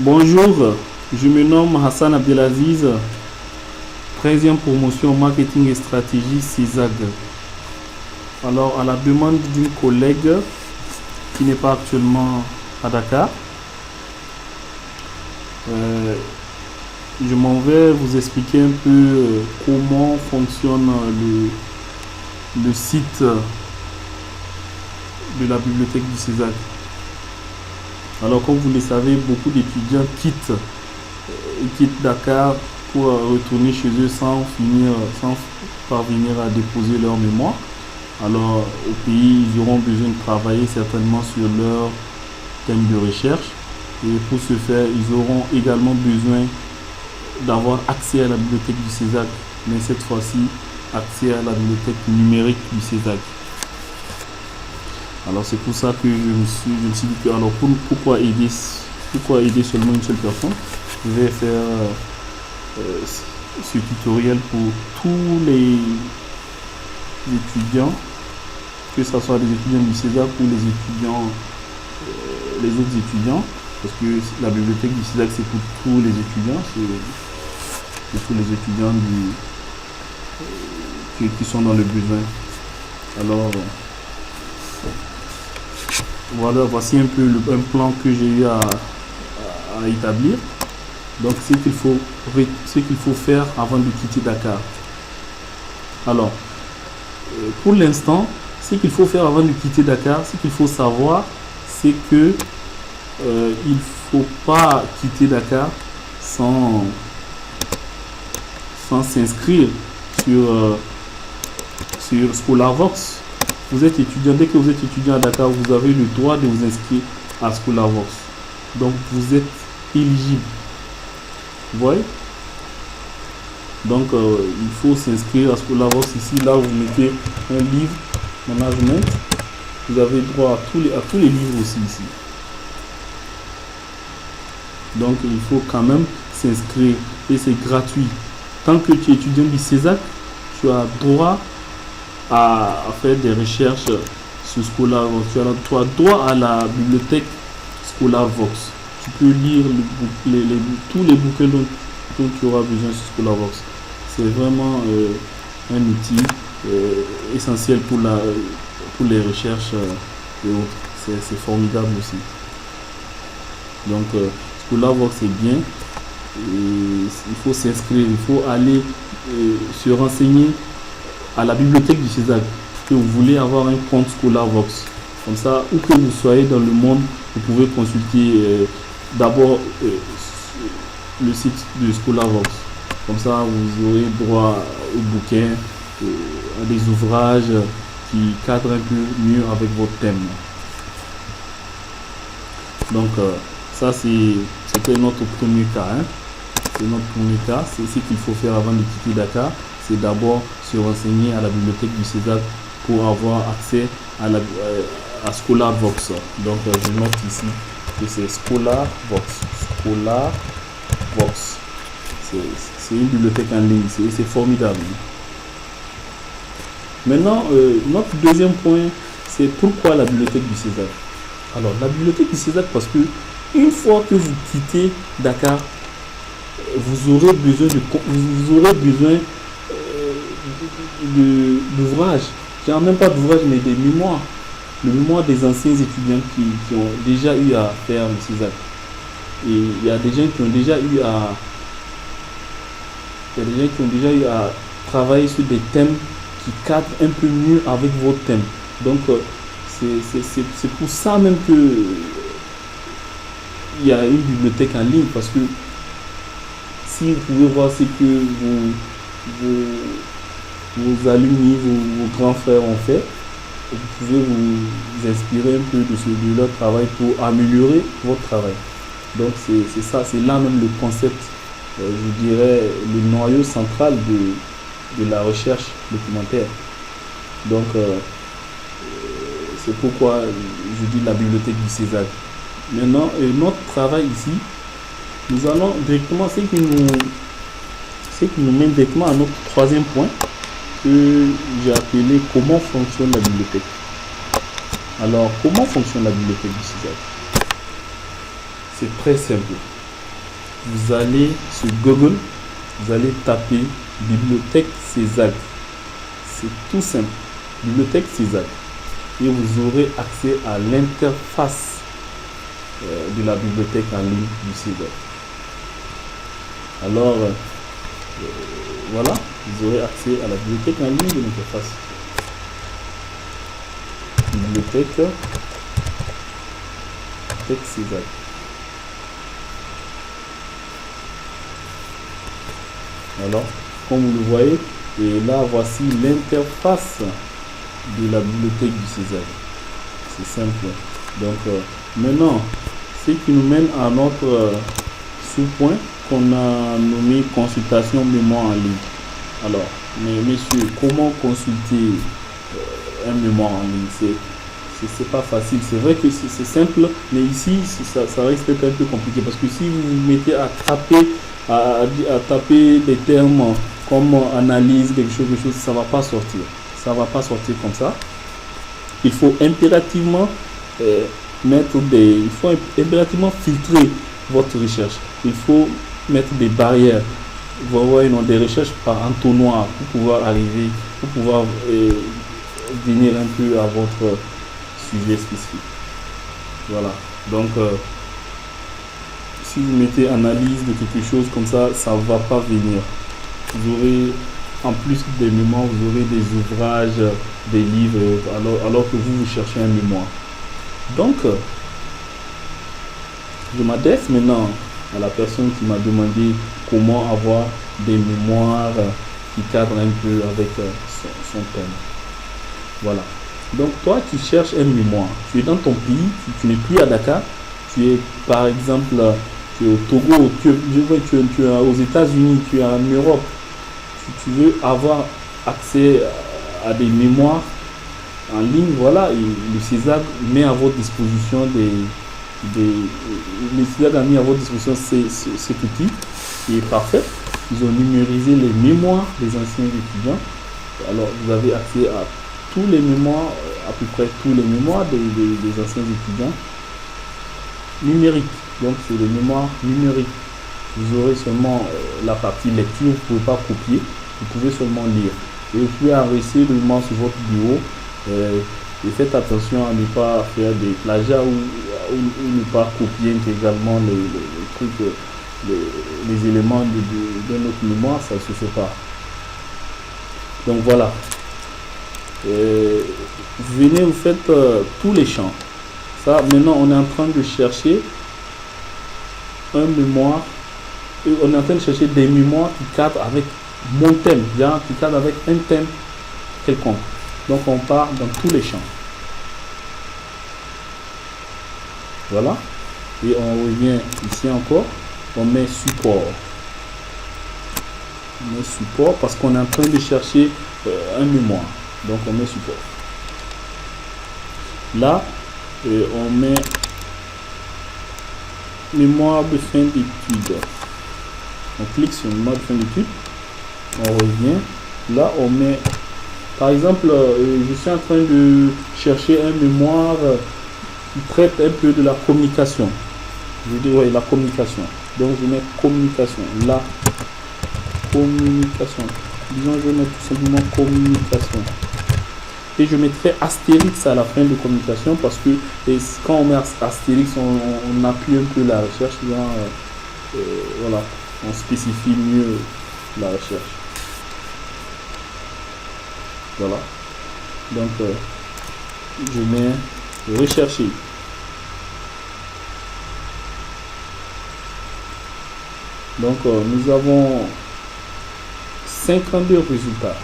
Bonjour, je me nomme Hassan Abdelaziz, 13e promotion marketing et stratégie CESAG. Alors, à la demande d'une collègue qui n'est pas actuellement à Dakar, je m'en vais vous expliquer un peu comment fonctionne le site de la bibliothèque du CESAG. Alors, comme vous le savez, beaucoup d'étudiants quittent Dakar pour retourner chez eux sans parvenir à déposer leur mémoire. Alors, au pays, ils auront besoin de travailler certainement sur leur thème de recherche. Et pour ce faire, ils auront également besoin d'avoir accès à la bibliothèque du CESAG, mais cette fois-ci, accès à la bibliothèque numérique du CESAG. Alors c'est pour ça que je me suis dit que alors pourquoi aider seulement une seule personne. Je vais faire ce tutoriel pour tous les étudiants, que ce soit les étudiants du CESAG ou les autres étudiants, parce que la bibliothèque du CESAG c'est pour tous les étudiants, c'est tous les étudiants qui sont dans le besoin. Alors voilà, voici un peu un plan que j'ai eu à établir. Donc ce qu'il faut faire avant de quitter Dakar. Alors, pour l'instant, ce qu'il faut faire avant de quitter Dakar, ce qu'il faut savoir, c'est que il ne faut pas quitter Dakar sans s'inscrire sur ScholarVox. Vous êtes étudiant, dès que vous êtes étudiant à Dakar, vous avez le droit de vous inscrire à ScholarVox. Donc vous êtes éligible. Vous voyez? Donc il faut s'inscrire à ScholarVox. Ici, là, vous mettez un livre management. Vous avez droit à tous les livres aussi ici. Donc il faut quand même s'inscrire et c'est gratuit. Tant que tu es étudiant du CESAG, tu as droit à faire des recherches sur ScholarVox. Tu as droit à la bibliothèque ScholarVox. Tu peux lire tous les bouquins dont tu auras besoin sur ScholarVox. C'est vraiment un outil essentiel pour les recherches et autres. C'est formidable aussi. Donc ScholarVox est bien. Et il faut s'inscrire, il faut aller se renseigner à la bibliothèque du CESAG que vous voulez avoir un compte ScholarVox. Comme ça, où que vous soyez dans le monde, vous pouvez consulter d'abord le site de ScholarVox. Comme ça, vous aurez droit aux bouquins, à des ouvrages qui cadrent un peu mieux avec votre thème. Donc, ça c'était notre premier cas. C'est notre premier cas. C'est ce qu'il faut faire avant de quitter Dakar. C'est d'abord se renseigner à la bibliothèque du CESAG pour avoir accès à ScholarVox. Donc je note ici que c'est ScholarVox. ScholarVox. C'est une bibliothèque en ligne. C'est formidable. Maintenant, notre deuxième point, c'est pourquoi la bibliothèque du CESAG. Alors, la bibliothèque du CESAG, parce que une fois que vous quittez Dakar, vous aurez besoin d'ouvrages, même pas d'ouvrages, mais des mémoires, le mémoire des anciens étudiants qui ont déjà eu à faire le CESAG. Et il y a des gens qui ont déjà eu à travailler sur des thèmes qui cadrent un peu mieux avec votre thème. Donc c'est pour ça même que il y a une bibliothèque en ligne, parce que si vous pouvez voir ce que vos alumni, vos grands frères ont fait, vous pouvez vous inspirer un peu de leur travail pour améliorer votre travail. Donc c'est ça, c'est là même le concept, je dirais, le noyau central de la recherche documentaire. Donc c'est pourquoi je dis la bibliothèque du CESAG. Maintenant, notre travail ici, nous allons directement, ce qui nous mène directement à notre troisième point, que j'ai appelé comment fonctionne la bibliothèque. Alors, comment fonctionne la bibliothèque du CESAG? C'est très simple. vous allez sur Google, vous allez taper bibliothèque CESAC. C'est tout simple, bibliothèque CESAC. Et vous aurez accès à l'interface de la bibliothèque en ligne du CESAC. Alors, voilà, vous aurez accès à la bibliothèque en ligne de l'interface. Bibliothèque CESAC. Alors, comme vous le voyez, et là voici l'interface de la bibliothèque du CESAC. C'est simple. Donc maintenant, ce qui nous mène à notre sous-point qu'on a nommé consultation mémoire en ligne. Alors, mais messieurs, comment consulter un mémoire en ligne? C'est pas facile. C'est vrai que c'est simple, mais ici ça risque d'être un peu compliqué parce que si vous vous mettez à taper des termes comme analyse, quelque chose, ça va pas sortir. Ça va pas sortir comme ça. Il faut impérativement filtrer votre recherche. Il faut mettre des barrières. Vous voyez, des recherches par entonnoir pour pouvoir arriver, pour pouvoir venir un peu à votre sujet spécifique. Voilà. Donc, si vous mettez analyse de quelque chose comme ça, ça ne va pas venir. Vous aurez, en plus des mémoires, vous aurez des ouvrages, des livres, alors que vous cherchez un mémoire. Donc, je m'adresse maintenant à la personne qui m'a demandé comment avoir des mémoires qui cadrent un peu avec son thème. Voilà. Donc, toi, tu cherches un mémoire. Tu es dans ton pays, tu n'es plus à Dakar. Tu es, par exemple, tu es au Togo, tu es aux États-Unis, tu es en Europe. Tu veux avoir accès à des mémoires en ligne, voilà, et le CESAC met à votre disposition le CESAC a mis à votre disposition cet outil qui est parfait. Ils ont numérisé les mémoires des anciens étudiants. Alors, vous avez accès à tous les mémoires, à peu près tous les mémoires des anciens étudiants numériques. Donc, c'est des mémoires numériques. Vous aurez seulement la partie lecture, vous ne pouvez pas copier, vous pouvez seulement lire. Et vous pouvez enregistrer le mémoire sur votre bureau. Et faites attention à ne pas faire des plagiats ou ne pas copier intégralement les trucs, les éléments de notre mémoire, ça ne se fait pas. Donc voilà. Vous venez, vous faites tous les champs. Ça, maintenant, on est en train de chercher un mémoire. On est en train de chercher des mémoires qui cadrent avec mon thème, bien, qui cadrent avec un thème quelconque. Donc, on part dans tous les champs. Voilà. Et on revient ici encore. On met support. On met support parce qu'on est en train de chercher un mémoire. Donc, on met support. Là, on met mémoire de fin d'étude. On clique sur mémoire de fin d'étude. On revient. Là, on met, par exemple, je suis en train de chercher un mémoire qui traite un peu de la communication. Je dis, oui, la communication. Donc, je mets communication. La communication. Disons, je mets tout simplement communication. Et je mettrai astérix à la fin de communication parce que quand on met astérix, on appuie un peu la recherche. Voilà, on spécifie mieux la recherche. Voilà. Donc, je mets rechercher. Donc, nous avons 52 résultats.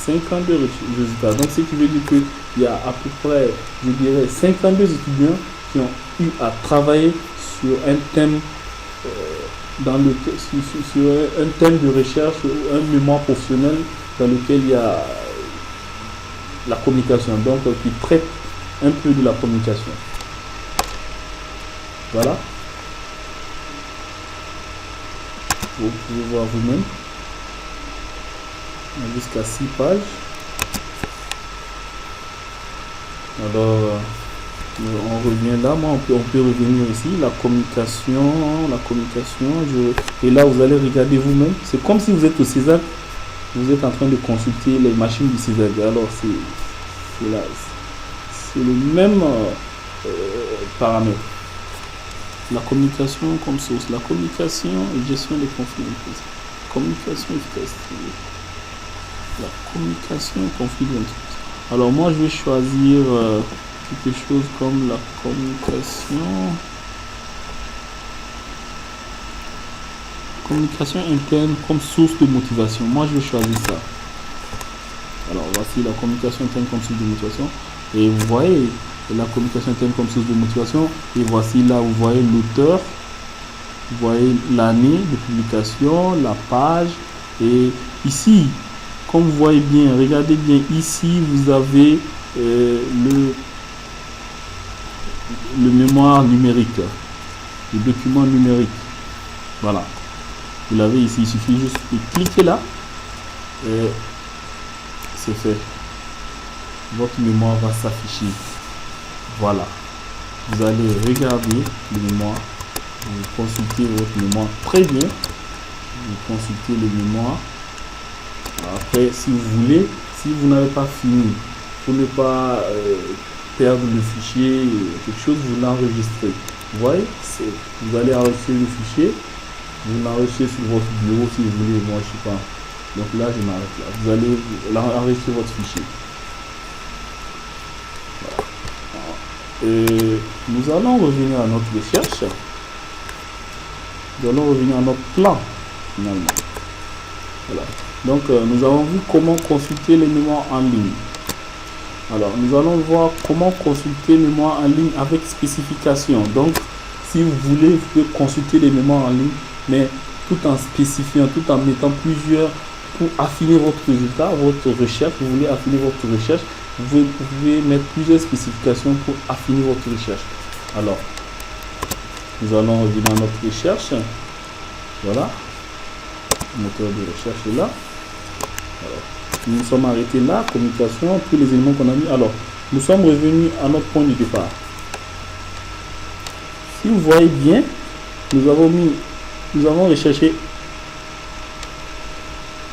52 résultats. Donc, ce qui veut dire qu'il y a à peu près, je dirais, 52 étudiants qui ont eu à travailler sur un thème, sur un thème de recherche ou un mémoire professionnel dans lequel il y a la communication. Donc, qui traite un peu de la communication. Voilà. Vous pouvez voir vous-même. Jusqu'à 6 pages. Alors, On revient là, moi on peut revenir ici, la communication, et là vous allez regarder vous-même. C'est comme si vous êtes au CESAC, vous êtes en train de consulter les machines du CESAC. Alors c'est le même paramètre. La communication comme source, la communication et gestion des conflits. Communication efficace. La communication conflit d'entreprise. Alors moi je vais choisir quelque chose comme la communication interne comme source de motivation. Moi je vais choisir ça. Alors voici la communication interne comme source de motivation. Et vous voyez la communication interne comme source de motivation. Et voici là, vous voyez l'auteur, vous voyez l'année de publication, la page. Et ici, comme vous voyez bien, regardez bien, ici vous avez le mémoire numérique, le document numérique. Voilà. Vous l'avez ici, il suffit juste de cliquer là. Et c'est fait. Votre mémoire va s'afficher. Voilà. Vous allez regarder le mémoire. Vous consultez votre mémoire très bien. Vous consultez le mémoire. Après, si vous voulez, si vous n'avez pas fini, pour ne pas perdre le fichier, quelque chose, vous l'enregistrez. Vous voyez, vous allez enregistrer le fichier. Vous l'enregistrez sur votre bureau si vous voulez. Moi, je sais pas. Donc là, je m'arrête là. Vous allez enregistrer votre fichier. Et nous allons revenir à notre recherche. Nous allons revenir à notre plan finalement. Voilà. Donc nous avons vu comment consulter les mémoires en ligne. Alors nous allons voir comment consulter les mémoires en ligne avec spécification. Donc si vous voulez, vous pouvez consulter les mémoires en ligne, mais tout en spécifiant, tout en mettant plusieurs pour affiner votre résultat, votre recherche. Vous voulez affiner votre recherche. Vous pouvez mettre plusieurs spécifications pour affiner votre recherche. Alors, nous allons revenir à notre recherche. Voilà. Le moteur de recherche est là. Alors, nous nous sommes arrêtés là. Communication, tous les éléments qu'on a mis. Alors, nous sommes revenus à notre point de départ. Si vous voyez bien, nous avons recherché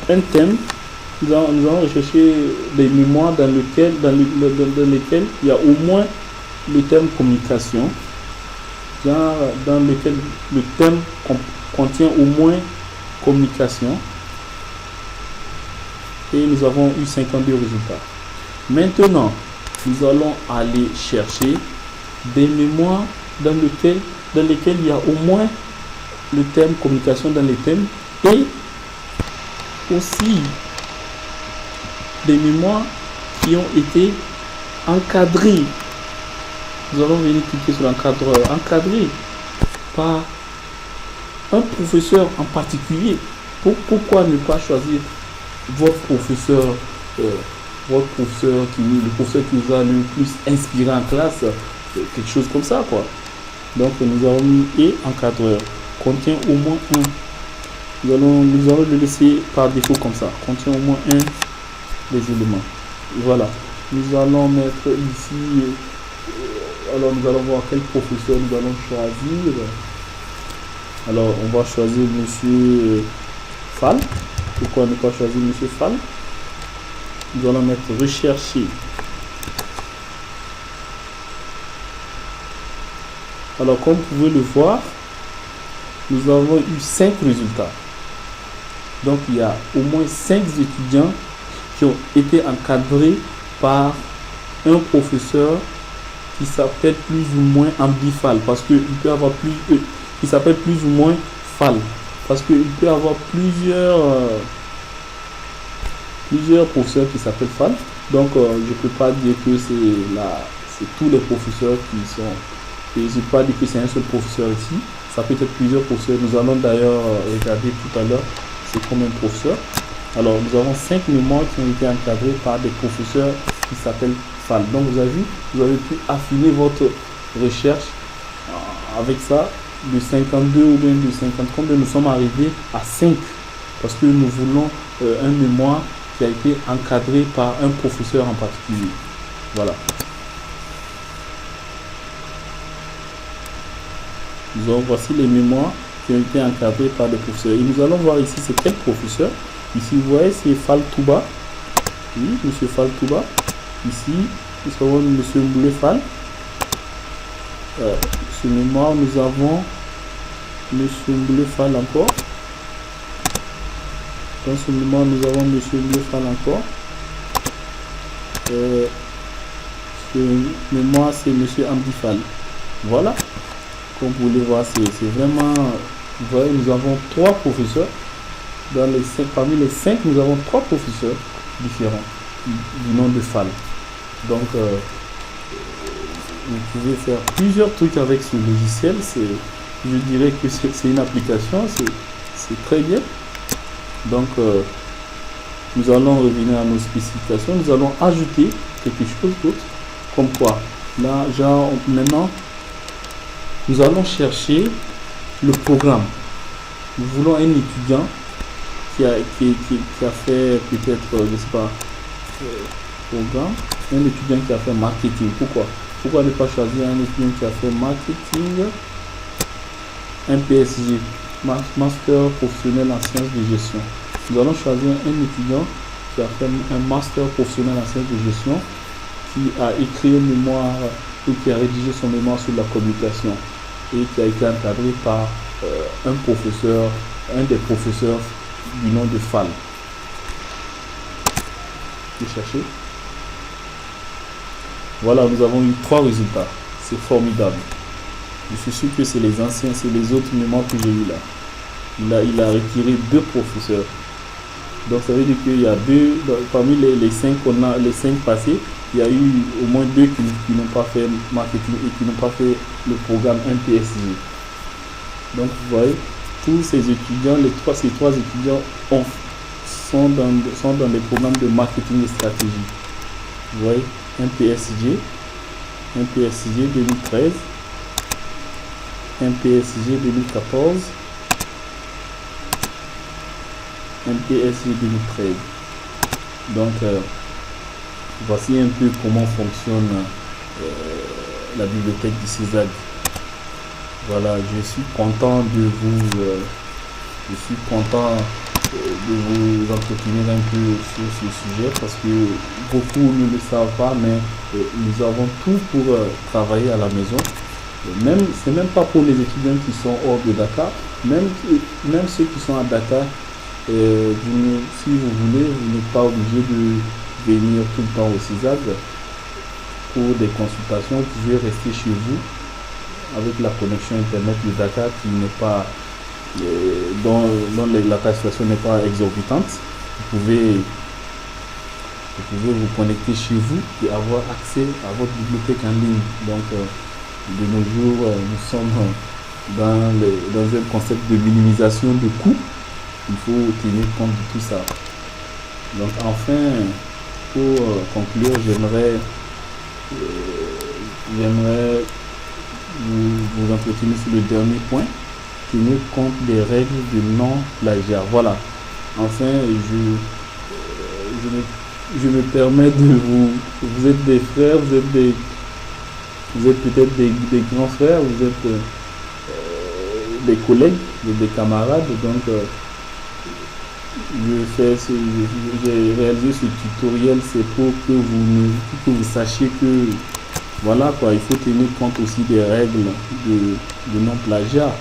un thème. Nous allons rechercher des mémoires dans lesquelles il y a au moins le thème communication, dans lequel le thème contient au moins communication. Et nous avons eu 52 résultats. Maintenant, nous allons aller chercher des mémoires dans lesquelles il y a au moins le thème communication dans les thèmes et aussi des mémoires qui ont été encadrées. Nous allons venir cliquer sur l'encadreur, encadré par un professeur en particulier. Pourquoi ne pas choisir votre professeur, le professeur qui vous a le plus inspiré en classe, quelque chose comme ça quoi. Donc nous avons mis et encadreur contient au moins un. Nous allons le laisser par défaut comme ça, contient au moins un des éléments. Voilà, nous allons mettre ici, alors nous allons voir quel professeur nous allons choisir. Alors on va choisir monsieur Fall. Pourquoi ne pas choisir monsieur Fall? Nous allons mettre rechercher. Alors comme vous pouvez le voir, nous avons eu 5 résultats. Donc il y a au moins 5 étudiants qui ont été encadrés par un professeur qui s'appelle plus ou moins ambifal, parce qu'il peut avoir qui s'appelle plus ou moins Fall, parce qu'il peut avoir plusieurs professeurs qui s'appellent Fall. Donc je ne peux pas dire que c'est tous les professeurs qui sont, et je ne peux pas dire que c'est un seul professeur ici, ça peut être plusieurs professeurs. Nous allons d'ailleurs regarder tout à l'heure c'est combien de professeurs. Alors nous avons 5 mémoires qui ont été encadrées par des professeurs qui s'appellent Fall. Donc vous avez vu, vous avez pu affiner votre recherche avec ça de 52 ou bien de 50. Combien nous sommes arrivés à 5 parce que nous voulons un mémoire qui a été encadré par un professeur en particulier. Voilà. Voici les mémoires qui ont été encadrées par des professeurs. Et nous allons voir ici c'est quel professeur. Ici, vous voyez, c'est Fall Touba. Oui, monsieur Fall Touba. Ici, nous avons monsieur Mboulé Fall. Ce mémoire, nous avons monsieur Mboulé Fall encore. Dans ce mémoire, nous avons monsieur Mboulé Fall encore. Ce mémoire, c'est monsieur Amdi Fall. Voilà. Comme vous pouvez voir, c'est vraiment... Vous voyez, nous avons 3 professeurs. Parmi les 5, nous avons 3 professeurs différents du nom de Fall. Donc, vous pouvez faire plusieurs trucs avec ce logiciel. Je dirais que c'est une application, c'est très bien. Donc, nous allons revenir à nos spécifications. Nous allons ajouter quelque chose d'autre. Comme quoi, là, genre, maintenant, nous allons chercher le programme. Nous voulons un étudiant qui a fait peut-être, je sais pas, programme, un étudiant qui a fait marketing. Pourquoi ne pas choisir un étudiant qui a fait marketing, un PSG, master professionnel en sciences de gestion. Nous allons choisir un étudiant qui a fait un master professionnel en sciences de gestion, qui a écrit un mémoire ou qui a rédigé son mémoire sur la communication et qui a été encadré par un des professeurs du nom de Fall. Vous cherchez. Voilà, nous avons eu 3 résultats. C'est formidable. Je suis sûr que c'est les anciens, c'est les autres mémoires que j'ai eu là. Il a retiré 2 professeurs. Donc ça veut dire qu'il y a 2, parmi les 5 passés, il y a eu au moins 2 qui n'ont pas fait marketing et qui n'ont pas fait le programme MPSG. Donc vous voyez, tous ces étudiants, ces 3 étudiants sont dans des programmes de marketing et stratégie. Vous voyez, MPSG 2013, MPSG 2014, MPSG 2013. Donc, voici un peu comment fonctionne la bibliothèque du CESAG. Voilà, je suis content de vous entretenir un peu sur ce sujet parce que beaucoup ne le savent pas, mais nous avon tout pour travailler à la maison. C'est même pas pour les étudiants qui sont hors de Dakar, même ceux qui sont à Dakar, si vous voulez, vous n'êtes pas obligé de venir tout le temps au CESAG pour des consultations. Vous pouvez rester chez vous avec la connexion internet de Dakar qui n'est pas dont la tarification n'est pas exorbitante. Vous pouvez vous connecter chez vous et avoir accès à votre bibliothèque en ligne. Donc de nos jours, nous sommes dans un concept de minimisation de coûts. Il faut tenir compte de tout ça. Donc enfin, pour conclure, j'aimerais vous entretenir sur le dernier point. Tenir compte des règles de non-plagiat. Voilà. Enfin, je me permets de vous êtes des frères, vous êtes peut-être des grands frères, vous êtes des collègues, des camarades. Donc, j'ai réalisé ce tutoriel, c'est pour que vous sachiez que voilà quoi, il faut tenir compte aussi des règles de non-plagiat.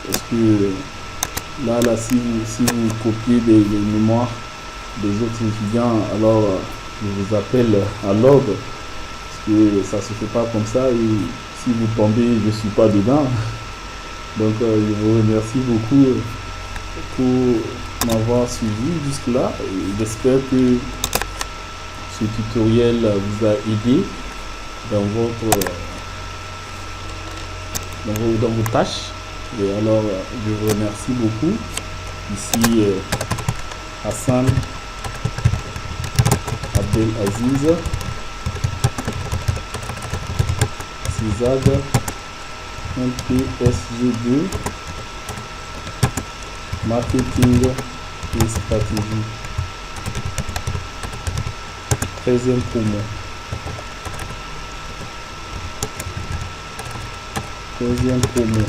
Parce que là si vous copiez des mémoires des autres étudiants, alors je vous appelle à l'ordre. Parce que ça se fait pas comme ça et si vous tombez, je suis pas dedans. Donc je vous remercie beaucoup pour m'avoir suivi jusque là. J'espère que ce tutoriel vous a aidé dans vos tâches. Et alors, je vous remercie beaucoup. Ici, Hassan Abdelaziz, CESAG, MPSG2, marketing et stratégie. 13e promo. 13e promo.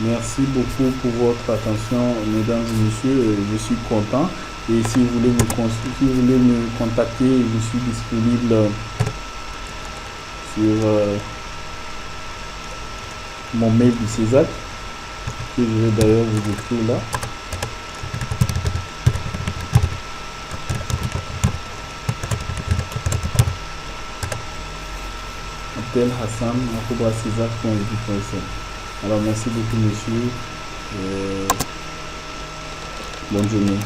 Merci beaucoup pour votre attention, mesdames et messieurs. Je suis content. Et si vous voulez si vous voulez me contacter, je suis disponible sur mon mail du CESAC, que je vais d'ailleurs vous écrire là. abdelhassan@cesac.edu.sn. Alors merci beaucoup, monsieur. Bonne journée.